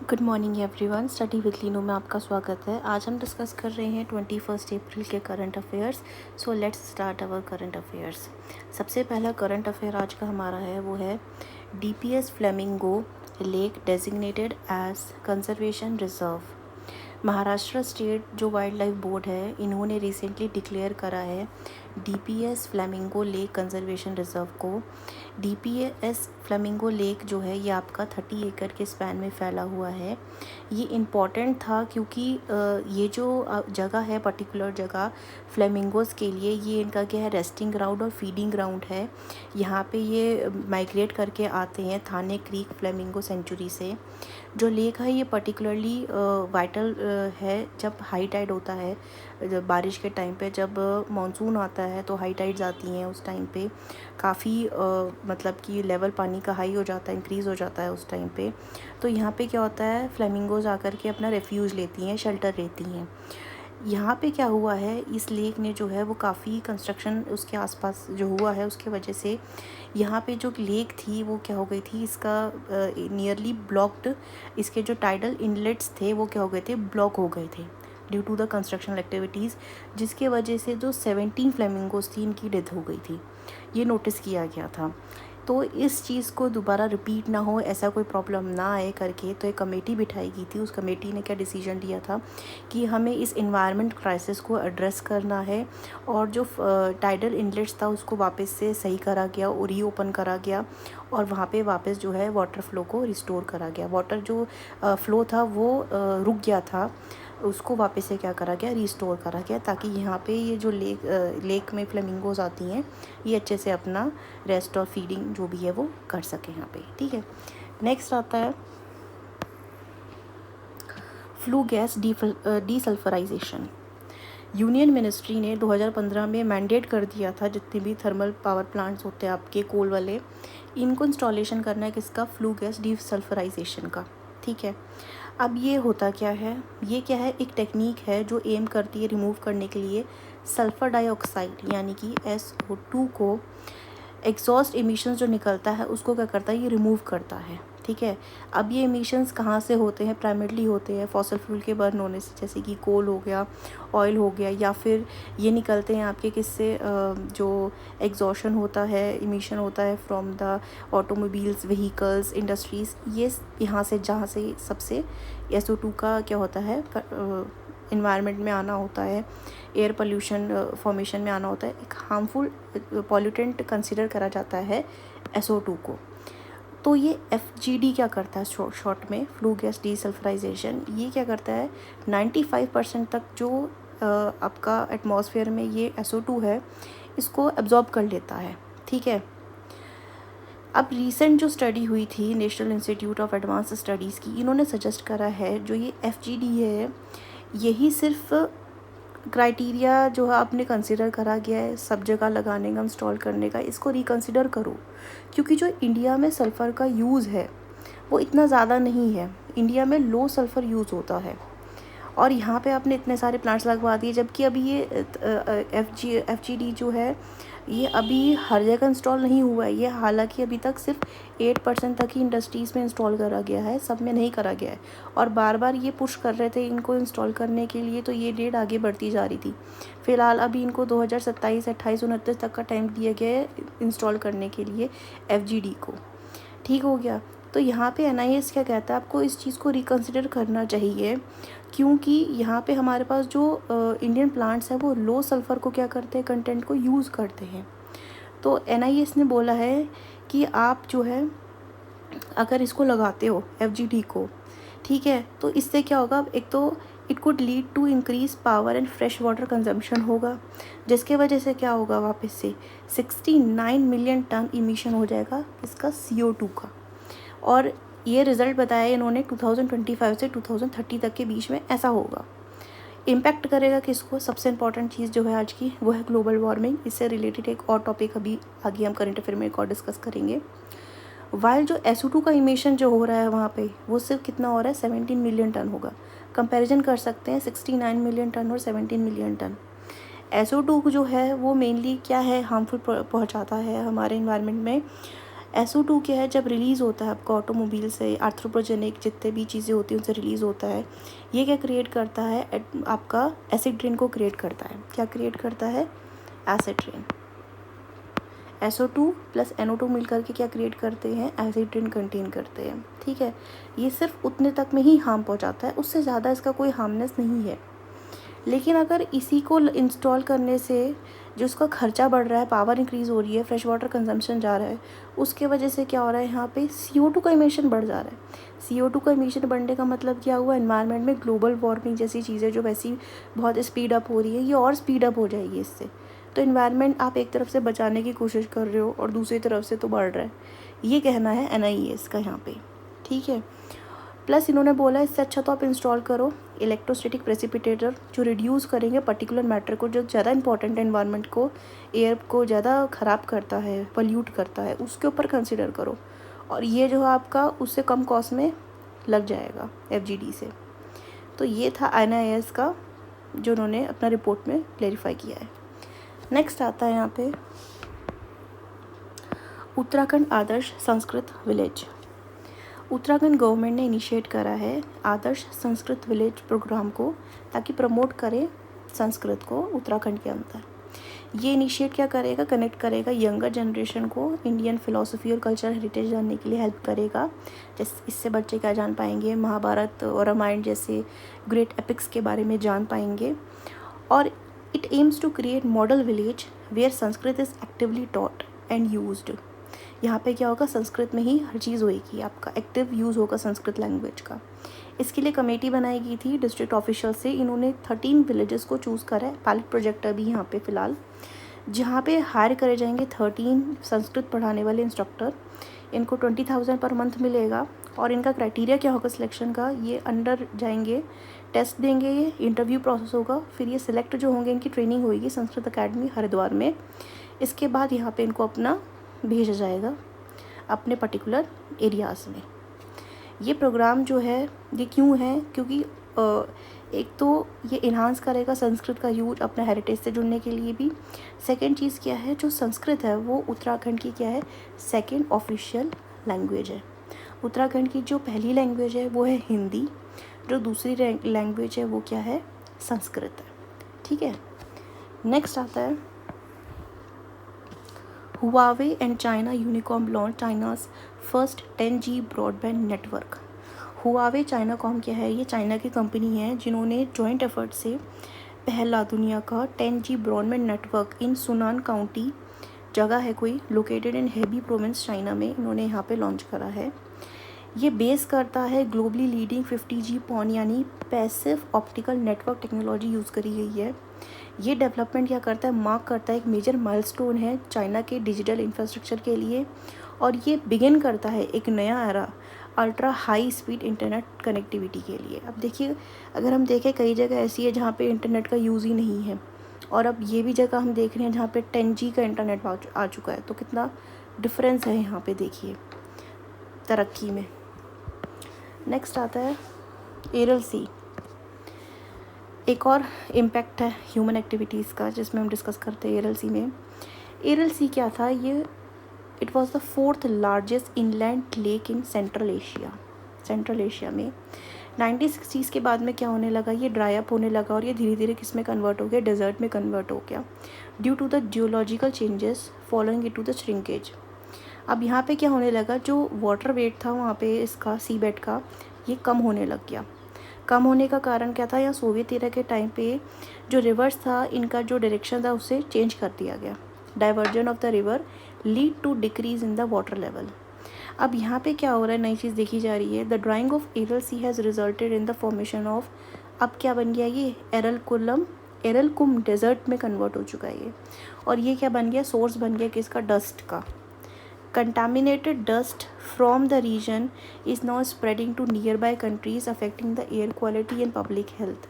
Good morning everyone. Study with Lino में आपका स्वागत है। आज हम डिस्कस कर रहे हैं 21 अप्रैल के current affairs. So let's start our current affairs. सबसे पहला करंट अफेयर आज का हमारा है वो है DPS flamingo lake designated as conservation reserve. Maharashtra state जो वाइल्ड लाइफ बोर्ड है इन्होंने रिसेंटली डिक्लेयर करा है DPS flamingo lake conservation reserve को। डीपीएस फ्लेमिंगो लेक जो है ये आपका 30 एकड़ के स्पैन में फैला हुआ है। ये इम्पॉर्टेंट था क्योंकि ये जो जगह है, पर्टिकुलर जगह फ्लेमिंगोज़ के लिए, ये इनका क्या है, रेस्टिंग ग्राउंड और फीडिंग ग्राउंड है। यहाँ पे ये माइग्रेट करके आते हैं थाने क्रीक फ्लेमिंगो सेंचुरी से। जो लेक है ये पर्टिकुलरली वाइटल है जब हाई टाइड होता है, जब बारिश के टाइम पे, जब मानसून आता है तो हाई टाइड्स आती हैं। उस टाइम पे काफ़ी मतलब कि लेवल पानी का हाई हो जाता है, इंक्रीज़ हो जाता है उस टाइम पे। तो यहाँ पे क्या होता है, फ्लेमिंगोज़ आकर के अपना रेफ्यूज लेती हैं, शेल्टर लेती हैं। यहाँ पे क्या हुआ है, इस लेक ने जो है वो काफ़ी कंस्ट्रक्शन उसके आसपास जो हुआ है उसके वजह से यहाँ पे जो लेक थी वो क्या हो गई थी, इसका नियरली ब्लॉक्ड, इसके जो टाइडल इनलेट्स थे वो क्या हो गए थे, ब्लॉक हो गए थे due to the construction activities, जिसके वजह से जो 17 फ्लेमिंगोज थी इनकी डेथ हो गई थी। ये नोटिस किया गया था। तो इस चीज़ को दोबारा रिपीट ना हो, ऐसा कोई प्रॉब्लम ना आए करके, तो एक कमेटी बिठाई गई थी। उस कमेटी ने क्या डिसीजन लिया था कि हमें इस इन्वायरमेंट क्राइसिस को एड्रेस करना है, और जो टाइडल इनलेट्स था उसको वापस से सही करा गया और रीओपन करा गया, और वहाँ पे वापस जो है वाटर फ्लो को रिस्टोर करा गया। वाटर जो फ्लो था वो रुक गया था, उसको वापस से क्या करा गया, रिस्टोर करा गया, ताकि यहाँ पे ये जो लेक में फ्लेमिंगोज आती हैं ये अच्छे से अपना रेस्ट और फीडिंग जो भी है वो कर सके यहाँ पे। ठीक है, नेक्स्ट आता है flue gas desulphurisation. Union ministry ने 2015 में मैंडेट कर दिया था जितने भी थर्मल पावर प्लांट्स होते हैं आपके कोल वाले, इनको इंस्टॉलेशन करना है किसका, फ्लू गैस डीसल्फराइजेशन का। ठीक है, अब ये होता क्या है, ये क्या है, एक टेक्निक है जो एम करती है रिमूव करने के लिए सल्फ़र डाइऑक्साइड यानी कि SO2 को। एग्जॉस्ट एमिशंस जो निकलता है उसको क्या करता है, ये रिमूव करता है। ठीक है, अब ये एमिशंस कहाँ से होते हैं, प्राइमरली होते हैं फॉसल फ्यूल के बर्न होने से, जैसे कि कोल हो गया, ऑयल हो गया, या फिर ये निकलते हैं आपके किससे, जो एग्जॉशन होता है, एमिशन होता है from the automobiles, vehicles, industries, ये यहाँ से, जहाँ से सबसे SO2 का क्या होता है, इन्वायरमेंट में आना होता है, एयर पोल्यूशन फॉर्मेशन में आना होता है। एक हार्मफुल पॉल्यूटेंट कंसिडर करा जाता है SO2 को। तो ये FGD क्या करता है, शॉर्ट में फ्लू गैस डीसल्फराइजेशन, ये क्या करता है, 95% तक जो आपका एटमॉस्फेयर में ये SO2 है इसको एब्जॉर्ब कर लेता है। ठीक है, अब रीसेंट जो स्टडी हुई थी national institute of advance studies की, इन्होंने सजेस्ट करा है जो ये FGD है, यही सिर्फ क्राइटेरिया जो है आपने कंसिडर करा गया है सब जगह लगाने का, इंस्टॉल करने का, इसको रिकंसिडर करो, क्योंकि जो इंडिया में सल्फ़र का यूज़ है वो इतना ज़्यादा नहीं है। इंडिया में लो सल्फ़र यूज़ होता है, और यहाँ पे आपने इतने सारे प्लांट्स लगवा दिए, जबकि अभी ये FGD जो है ये अभी हर जगह इंस्टॉल नहीं हुआ है। ये हालांकि अभी तक सिर्फ 8% तक ही इंडस्ट्रीज़ में इंस्टॉल करा गया है, सब में नहीं करा गया है, और बार बार ये पुश कर रहे थे इनको इंस्टॉल करने के लिए, तो ये डेट आगे बढ़ती जा रही थी। फ़िलहाल अभी इनको 2027, 28, 29 तक का टाइम दिया गया है इंस्टॉल करने के लिए FGD को। ठीक हो गया, तो यहाँ पे NIS क्या कहता है, आपको इस चीज़ को रिकंसिडर करना चाहिए, क्योंकि यहाँ पे हमारे पास जो इंडियन प्लांट्स हैं वो लो सल्फ़र को क्या करते हैं, कंटेंट को यूज़ करते हैं। तो NIS ने बोला है कि आप जो है अगर इसको लगाते हो FGD को, ठीक है, तो इससे क्या होगा, एक तो it could lead to increase power and fresh water consumption होगा, जिसके वजह से क्या होगा, वापस से 69 मिलियन टन इमिशन हो जाएगा इसका CO2 का। और ये रिज़ल्ट बताया इन्होंने 2025 से 2030 तक के बीच में ऐसा होगा। इम्पैक्ट करेगा किसको, सबसे इंपॉर्टेंट चीज़ जो है आज की वो है ग्लोबल वार्मिंग। इससे रिलेटेड एक और टॉपिक अभी आगे हम करंट अफेयर में एक और डिस्कस करेंगे। वाइल जो SO2 का इमिशन जो हो रहा है वहाँ पे, वो सिर्फ कितना हो रहा है, 17 मिलियन टन होगा। कंपैरिजन कर सकते हैं 69 मिलियन टन और 17 मिलियन टन। SO2 जो है वो मेनली क्या है, हार्मफुल पहुँचाता है हमारे इन्वायरमेंट में। SO2 क्या है, जब रिलीज़ होता है आपका ऑटोमोबाइल से, आर्थ्रोपोजेनिक जितने भी चीज़ें होती हैं उनसे रिलीज़ होता है, ये क्या क्रिएट करता है, आपका एसिड रेन को क्रिएट करता है। क्या क्रिएट करता है, acid rain. SO2 plus NO2 मिल करके क्या क्रिएट करते हैं, एसिड रेन कंटेन करते हैं। ठीक है, ये सिर्फ उतने तक में ही हार्म पहुंचाता है, उससे ज़्यादा इसका कोई हार्मनेस नहीं है। लेकिन अगर इसी को इंस्टॉल करने से जो उसका खर्चा बढ़ रहा है, पावर इंक्रीज़ हो रही है, फ्रेश वाटर कंजम्पशन जा रहा है, उसके वजह से क्या हो रहा है, यहाँ पे CO2 का इमिशन बढ़ जा रहा है। CO2 का इमिशन बढ़ने का मतलब क्या हुआ, एनवायरनमेंट में ग्लोबल वार्मिंग जैसी चीज़ें जो वैसी बहुत स्पीड अप हो रही है, ये और स्पीड अप हो जाएगी इससे। तो एनवायरनमेंट आप एक तरफ से बचाने की कोशिश कर रहे हो और दूसरी तरफ से तो बढ़ रहा है, ये कहना है NIES का यहाँ पे। ठीक है, प्लस इन्होंने बोला इससे अच्छा तो आप इंस्टॉल करो इलेक्ट्रोस्टैटिक प्रेसिपिटेटर, जो रिड्यूस करेंगे पर्टिकुलर मैटर को, जो ज़्यादा इंपॉर्टेंट एनवायरनमेंट को, एयर को ज़्यादा ख़राब करता है, पॉल्यूट करता है, उसके ऊपर कंसिडर करो। और ये जो है आपका उससे कम कॉस्ट में लग जाएगा FGD से। तो ये था NIS का जो उन्होंने अपना रिपोर्ट में क्लेरिफाई किया है। नेक्स्ट आता है यहाँ पे उत्तराखंड आदर्श संस्कृत विलेज। उत्तराखंड गवर्नमेंट ने इनिशिएट करा है आदर्श संस्कृत विलेज प्रोग्राम को, ताकि प्रमोट करे संस्कृत को उत्तराखंड के अंदर। ये इनिशिएट क्या करेगा, कनेक्ट करेगा यंगर जनरेशन को इंडियन फिलॉसफी और कल्चर हेरिटेज जानने के लिए हेल्प करेगा। जैसे इससे बच्चे क्या जान पाएंगे, महाभारत और रामायण जैसे ग्रेट एपिक्स के बारे में जान पाएंगे। और it aims to create model village where Sanskrit is actively taught and used. यहाँ पे क्या होगा, संस्कृत में ही हर चीज़ होएगी, आपका एक्टिव यूज़ होगा संस्कृत लैंग्वेज का। इसके लिए कमेटी बनाई गई थी डिस्ट्रिक्ट ऑफिशियल से। इन्होंने 13 विलेजेस को चूज़ करा है, पायलट प्रोजेक्ट अभी यहाँ पे फ़िलहाल, जहाँ पे हायर करे जाएंगे 13 संस्कृत पढ़ाने वाले इंस्ट्रक्टर। इनको 20,000 पर मंथ मिलेगा। और इनका क्राइटेरिया क्या होगा सिलेक्शन का, ये अंडर जाएंगे, टेस्ट देंगे, ये इंटरव्यू प्रोसेस होगा, फिर ये सिलेक्ट जो होंगे, इनकी ट्रेनिंग होगी संस्कृत अकेडमी हरिद्वार में। इसके बाद यहाँ पे इनको अपना भेजा जाएगा अपने पर्टिकुलर एरियाज़ में। ये प्रोग्राम जो है ये क्यों है, क्योंकि एक तो ये इन्हांस करेगा संस्कृत का यूज अपना हेरिटेज से जुड़ने के लिए भी। सेकंड चीज़ क्या है, जो संस्कृत है वो उत्तराखंड की क्या है, सेकंड ऑफिशियल लैंग्वेज है। उत्तराखंड की जो पहली लैंग्वेज है वो है हिंदी, जो दूसरी लैंग्वेज है वो क्या है, संस्कृत है। ठीक है, नेक्स्ट आता है Huawei and China Unicom launched China's first 10G broadband network. Huawei चाइनाकॉम क्या है, ये चाइना की कंपनी है जिन्होंने जॉइंट एफर्ट से पहला दुनिया का 10G ब्रॉडबैंड नेटवर्क इन सुनान काउंटी जगह है कोई, located in heavy province China में, इन्होंने यहाँ पे लॉन्च करा है। ये बेस करता है ग्लोबली लीडिंग 50G पॉन यानी passive optical network technology use करी गई है। ये डेवलपमेंट क्या करता है, मार्क करता है एक मेजर माइलस्टोन है चाइना के डिजिटल इंफ्रास्ट्रक्चर के लिए। और ये बिगिन करता है एक नया era ultra high speed internet connectivity के लिए। अब देखिए, अगर हम देखें कई जगह ऐसी है जहाँ पे इंटरनेट का यूज़ ही नहीं है, और अब ये भी जगह हम देख रहे हैं जहाँ पे 10G का इंटरनेट आ चुका है, तो कितना डिफरेंस है यहाँ पे देखिए तरक्की में। नेक्स्ट आता है एरल सी, एक और इम्पैक्ट है ह्यूमन एक्टिविटीज़ का जिसमें हम डिस्कस करते हैं एरल सी में। एरल सी क्या था, ये it was the 4th largest inland lake in central Asia में। 1960s के बाद में क्या होने लगा, ये ड्राई अप होने लगा और ये धीरे धीरे किस में कन्वर्ट हो गया, डेजर्ट में कन्वर्ट हो गया due to the geological changes following it to the shrinkage. अब यहाँ पे क्या होने लगा, जो वाटर वेट था वहाँ पे इसका सी बेड का, ये कम होने लग गया। कम होने का कारण क्या था, या सोवियत एरा के टाइम पे जो रिवर्स था इनका जो डायरेक्शन था उसे चेंज कर दिया गया। Diversion of the river lead to decrease in the water level. अब यहाँ पे क्या हो रहा है, नई चीज़ देखी जा रही है। The drawing of Aral Sea has resulted in the formation of, अब क्या बन गया, ये एरलकुम डेजर्ट में कन्वर्ट हो चुका है ये। और ये क्या बन गया, सोर्स बन गया किसका, डस्ट का। Contaminated dust from the region is now spreading to nearby countries, affecting the air quality and public health.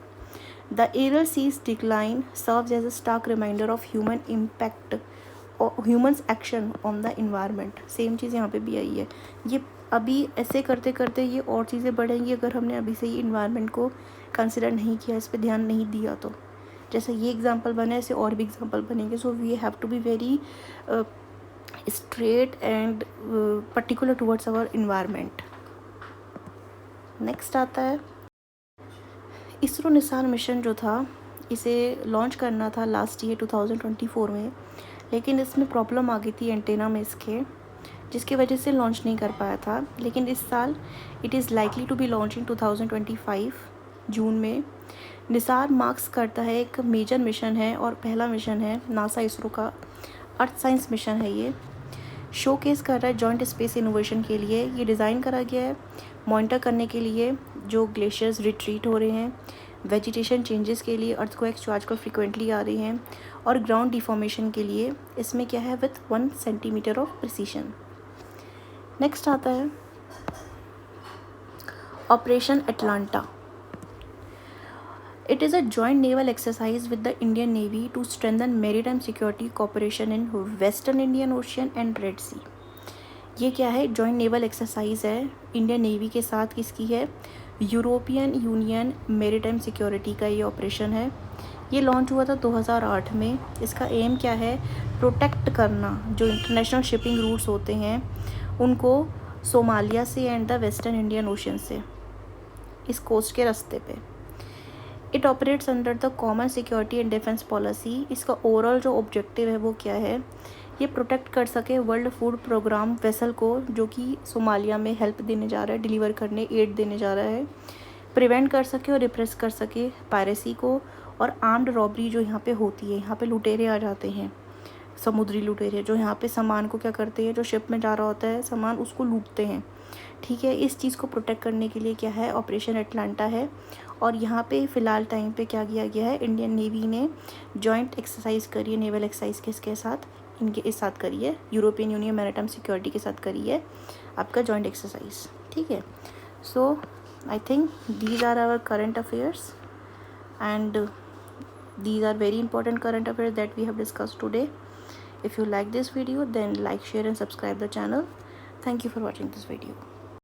The Aral Sea's decline serves as a stark reminder of humans' action on the environment. Same चीज़ यहाँ पे भी आई है। ये अभी ऐसे करते करते ये और चीज़ें बढ़ेंगी अगर हमने अभी से ही इन्वायरमेंट को कंसिडर नहीं किया, इस पर ध्यान नहीं दिया तो। जैसे ये एग्जाम्पल बने ऐसे और भी एग्जाम्पल बनेंगे। So we have to be very straight and particular towards our environment. Next आता है इसरो निसार मिशन जो था, इसे लॉन्च करना था लास्ट ईयर 2024 में, लेकिन इसमें प्रॉब्लम आ गई थी एंटेना में इसके, जिसकी वजह से लॉन्च नहीं कर पाया था। लेकिन इस साल it is likely to be launch in 2025 जून में। निसार मार्क्स करता है एक मेजर मिशन है और पहला मिशन है नासा इसरो का, अर्थ साइंस मिशन है। ये शोकेस कर रहा है जॉइंट स्पेस इनोवेशन के लिए। ये डिज़ाइन करा गया है मॉनिटर करने के लिए जो ग्लेशियर्स रिट्रीट हो रहे हैं, वेजिटेशन चेंजेस के लिए, अर्थक्वेक्स जो आजकल फ्रिक्वेंटली आ रही हैं, और ग्राउंड डिफॉर्मेशन के लिए। इसमें क्या है with 1 centimetre of precision. Next आता है operation Atlanta. It is a joint naval exercise with the Indian Navy to strengthen maritime security cooperation in Western Indian Ocean and Red Sea. ये क्या है? जॉइंट नेवल एक्सरसाइज है Indian navy के साथ। किसकी है? यूरोपियन यूनियन मेरीटाइम सिक्योरिटी का ये ऑपरेशन है। ये लॉन्च हुआ था 2008 में। इसका एम क्या है? प्रोटेक्ट करना जो इंटरनेशनल शिपिंग रूट्स होते हैं उनको सोमालिया से and the western Indian ocean से, इस कोस्ट के रास्ते पे। It operates under the common security and defence policy. इसका ओवरऑल जो ऑब्जेक्टिव है वो क्या है? ये प्रोटेक्ट कर सके वर्ल्ड फूड प्रोग्राम वेसल को, जो कि सोमालिया में हेल्प देने जा रहा है, डिलीवर करने, एड देने जा रहा है। प्रिवेंट कर सके और रिप्रेस कर सके पायरेसी को और आर्म्ड रॉबरी जो यहाँ पे होती है। यहाँ पे लुटेरे आ जाते हैं, समुद्री लुटेरे, जो यहाँ पे सामान को क्या करते हैं, जो शिप में जा रहा होता है सामान, उसको लूटते हैं। ठीक है, इस चीज़ को प्रोटेक्ट करने के लिए क्या है? ऑपरेशन अटलांटा है। और यहाँ पे फ़िलहाल टाइम पे क्या किया गया है? इंडियन नेवी ने जॉइंट एक्सरसाइज करी है, नेवल एक्सरसाइज किसके साथ? इनके इस साथ करी है, यूरोपियन यूनियन मैरीटाइम सिक्योरिटी के साथ करी है आपका जॉइंट एक्सरसाइज। ठीक है, so I think these are our current affairs and these are very important current affairs that we have discussed today. If you like this video, then like, share and subscribe the channel. Thank you for watching this video.